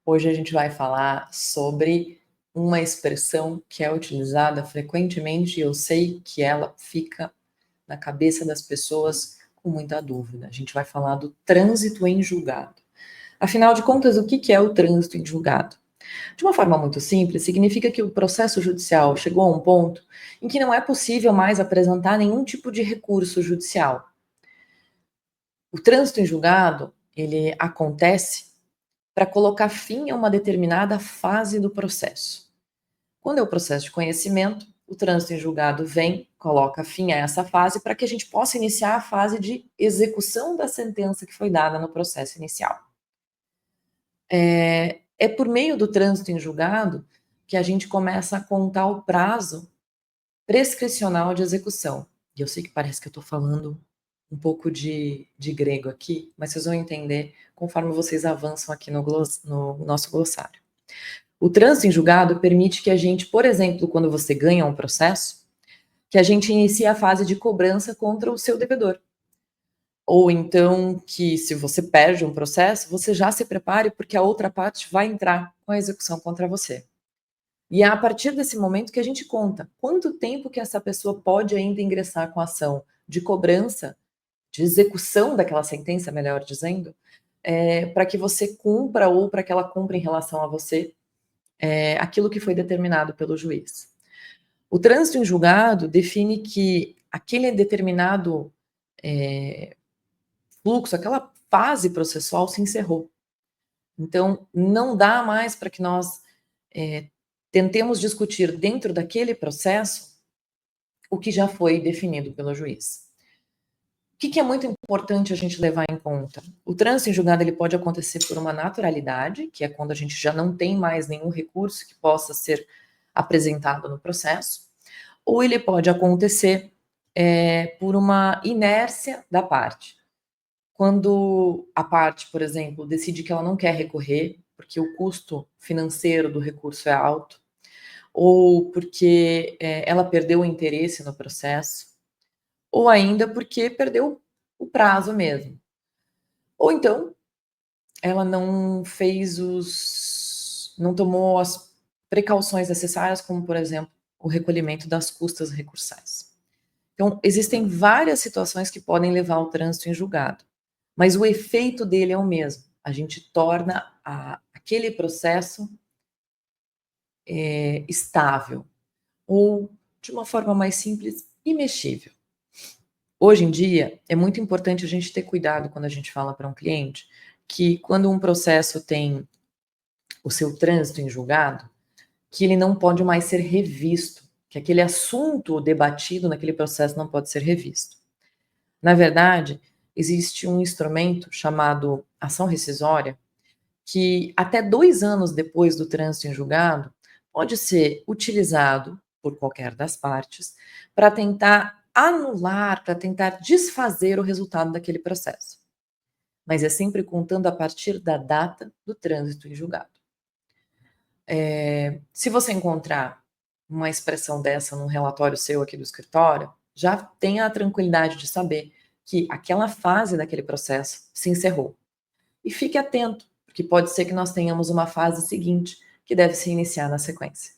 Hoje a gente vai falar sobre uma expressão que é utilizada frequentemente e eu sei que ela fica na cabeça das pessoas com muita dúvida. A gente vai falar do trânsito em julgado. Afinal de contas, o que é o trânsito em julgado? De uma forma muito simples, significa que o processo judicial chegou a um ponto em que não é possível mais apresentar nenhum tipo de recurso judicial. O trânsito em julgado, ele acontece para colocar fim a uma determinada fase do processo. Quando é o processo de conhecimento, o trânsito em julgado vem, coloca fim a essa fase para que a gente possa iniciar a fase de execução da sentença que foi dada no processo inicial. É por meio do trânsito em julgado que a gente começa a contar o prazo prescricional de execução. E eu sei que parece que eu estou falando um pouco de grego aqui, mas vocês vão entender conforme vocês avançam aqui no nosso glossário. O trânsito em julgado permite que a gente, por exemplo, quando você ganha um processo, que a gente inicie a fase de cobrança contra o seu devedor. Ou então que, se você perde um processo, você já se prepare porque a outra parte vai entrar com a execução contra você. E é a partir desse momento que a gente conta quanto tempo que essa pessoa pode ainda ingressar com a ação de cobrança, de execução daquela sentença, melhor dizendo, para que você cumpra ou para que ela cumpra em relação a você aquilo que foi determinado pelo juiz. O trânsito em julgado define que aquele determinado fluxo, aquela fase processual se encerrou. Então, não dá mais para que nós tentemos discutir dentro daquele processo o que já foi definido pelo juiz. O que é muito importante a gente levar em conta? O trânsito em julgado ele pode acontecer por uma naturalidade, que é quando a gente já não tem mais nenhum recurso que possa ser apresentado no processo, ou ele pode acontecer por uma inércia da parte. Quando a parte, por exemplo, decide que ela não quer recorrer, porque o custo financeiro do recurso é alto, ou porque ela perdeu o interesse no processo, ou ainda porque perdeu o prazo mesmo. Ou então, ela não tomou as precauções necessárias, como, por exemplo, o recolhimento das custas recursais. Então, existem várias situações que podem levar ao trânsito em julgado, mas o efeito dele é o mesmo. A gente torna aquele processo estável, ou, de uma forma mais simples, imexível. Hoje em dia, é muito importante a gente ter cuidado quando a gente fala para um cliente que quando um processo tem o seu trânsito em julgado, que ele não pode mais ser revisto, que aquele assunto debatido naquele processo não pode ser revisto. Na verdade, existe um instrumento chamado ação rescisória, que até 2 anos depois do trânsito em julgado, pode ser utilizado por qualquer das partes para tentar anular, para tentar desfazer o resultado daquele processo. Mas é sempre contando a partir da data do trânsito em julgado. Se você encontrar uma expressão dessa num relatório seu aqui do escritório, já tenha a tranquilidade de saber que aquela fase daquele processo se encerrou. E fique atento, porque pode ser que nós tenhamos uma fase seguinte que deve se iniciar na sequência.